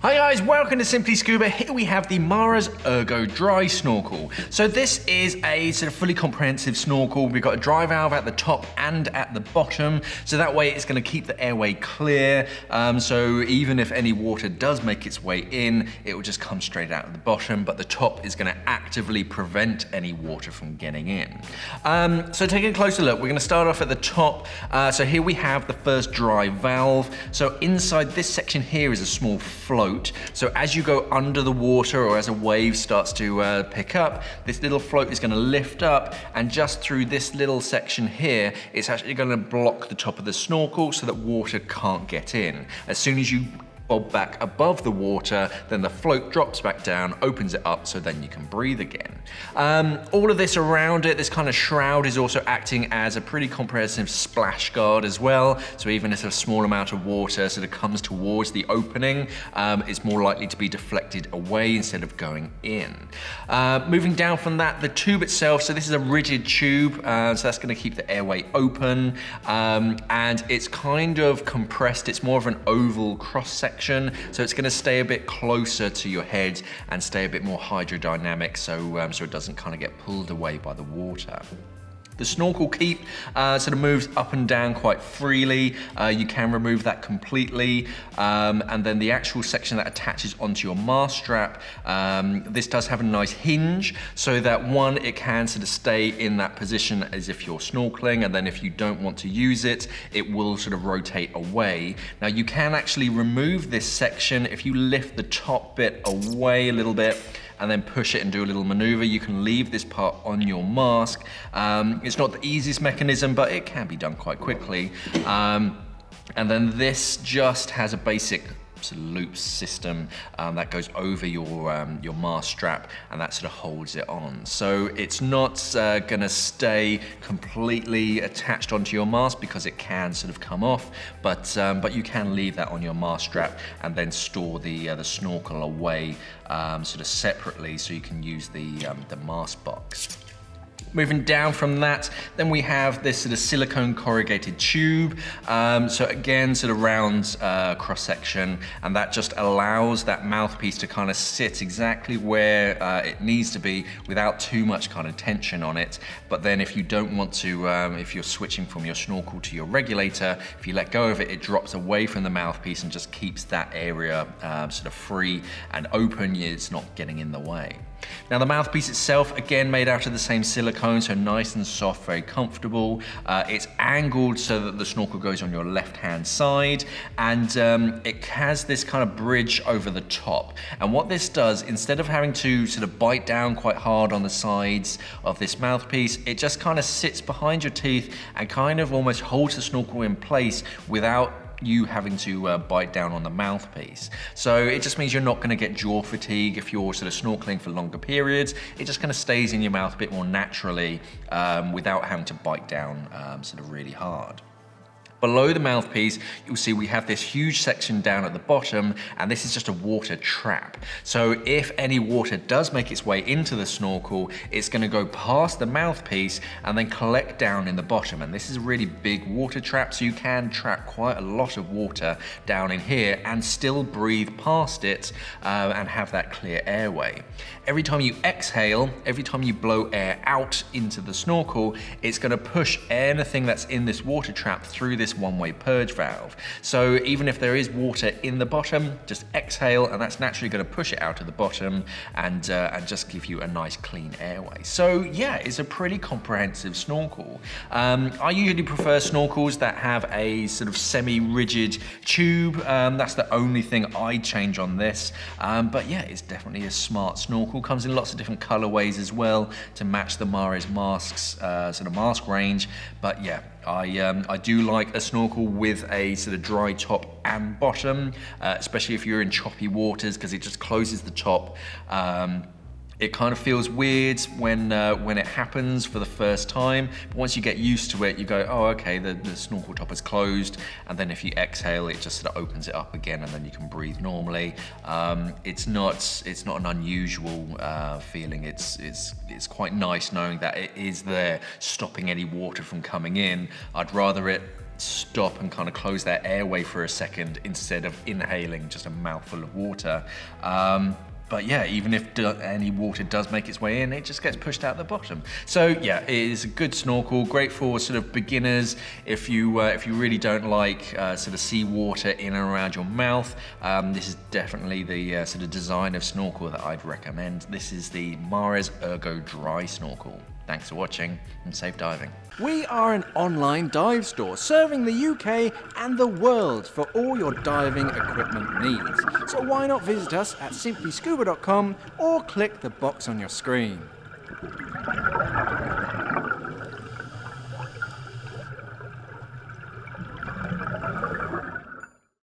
Hi guys, welcome to Simply Scuba. Here we have the Mares Ergo Dry Snorkel. So this is a sort of fully comprehensive snorkel. We've got a dry valve at the top and at the bottom, so that way it's going to keep the airway clear. So even if any water does make its way in, it will just come straight out of the bottom, but the top is going to actively prevent any water from getting in. So taking a closer look, we're going to start off at the top. So here we have the first dry valve. So inside this section here is a small float. So as you go under the water or as a wave starts to pick up, this little float is going to lift up, and just through this little section here, it's actually going to block the top of the snorkel so that water can't get in. As soon as you bob back above the water, then the float drops back down, opens it up, so then you can breathe again. All of this around it, this kind of shroud is also acting as a pretty comprehensive splash guard as well. So even if a small amount of water sort of comes towards the opening, it's more likely to be deflected away instead of going in. Moving down from that, the tube itself, so this is a rigid tube, so that's going to keep the airway open, and it's kind of compressed. It's more of an oval cross section, so it's going to stay a bit closer to your head and stay a bit more hydrodynamic, so it doesn't kind of get pulled away by the water. The snorkel keep sort of moves up and down quite freely. You can remove that completely. And then the actual section that attaches onto your mast strap, this does have a nice hinge so that one, it can sort of stay in that position as if you're snorkeling, and then if you don't want to use it, it will sort of rotate away. Now you can actually remove this section if you lift the top bit away a little bit and then push it and do a little maneuver. You can leave this part on your mask. It's not the easiest mechanism, but it can be done quite quickly. And then this just has a basic sort of loop system that goes over your mast strap, and that sort of holds it on. So it's not gonna stay completely attached onto your mast because it can sort of come off, but you can leave that on your mast strap and then store the snorkel away sort of separately, so you can use the mast box. Moving down from that, then we have this sort of silicone corrugated tube. So again, sort of round cross section, and that just allows that mouthpiece to kind of sit exactly where it needs to be without too much kind of tension on it. But then if you don't want to, if you're switching from your snorkel to your regulator, if you let go of it, it drops away from the mouthpiece and just keeps that area sort of free and open. It's not getting in the way. Now the mouthpiece itself, again made out of the same silicone, so nice and soft, very comfortable. It's angled so that the snorkel goes on your left hand side, and it has this kind of bridge over the top. And what this does, instead of having to sort of bite down quite hard on the sides of this mouthpiece, it just kind of sits behind your teeth and kind of almost holds the snorkel in place without you having to bite down on the mouthpiece. So it just means you're not going to get jaw fatigue if you're sort of snorkeling for longer periods. It just kind of stays in your mouth a bit more naturally without having to bite down sort of really hard. Below the mouthpiece, you'll see we have this huge section down at the bottom, and this is just a water trap. So if any water does make its way into the snorkel, it's gonna go past the mouthpiece and then collect down in the bottom. And this is a really big water trap, so you can trap quite a lot of water down in here and still breathe past it and have that clear airway. Every time you exhale, every time you blow air out into the snorkel, it's gonna push anything that's in this water trap through this one-way purge valve. So even if there is water in the bottom, just exhale, and that's naturally going to push it out of the bottom and just give you a nice clean airway. So yeah, it's a pretty comprehensive snorkel. I usually prefer snorkels that have a sort of semi-rigid tube. That's the only thing I change on this. But yeah, it's definitely a smart snorkel. Comes in lots of different colorways as well to match the Mares masks sort of mask range. But yeah, I do like a snorkel with a sort of dry top and bottom, especially if you're in choppy waters, because it just closes the top. It kind of feels weird when it happens for the first time, but once you get used to it, you go, oh, okay, the snorkel top is closed, and then if you exhale, it just sort of opens it up again, and then you can breathe normally. It's not an unusual feeling. It's quite nice knowing that it is there, stopping any water from coming in. I'd rather it stop and kind of close their airway for a second instead of inhaling just a mouthful of water. But yeah, even if any water does make its way in, it just gets pushed out the bottom. So yeah, it is a good snorkel, great for sort of beginners. If you really don't like sort of seawater in and around your mouth, this is definitely the sort of design of snorkel that I'd recommend. This is the Mares Ergo Dry Snorkel. Thanks for watching and safe diving. We are an online dive store serving the UK and the world for all your diving equipment needs. So why not visit us at simplyscuba.com or click the box on your screen.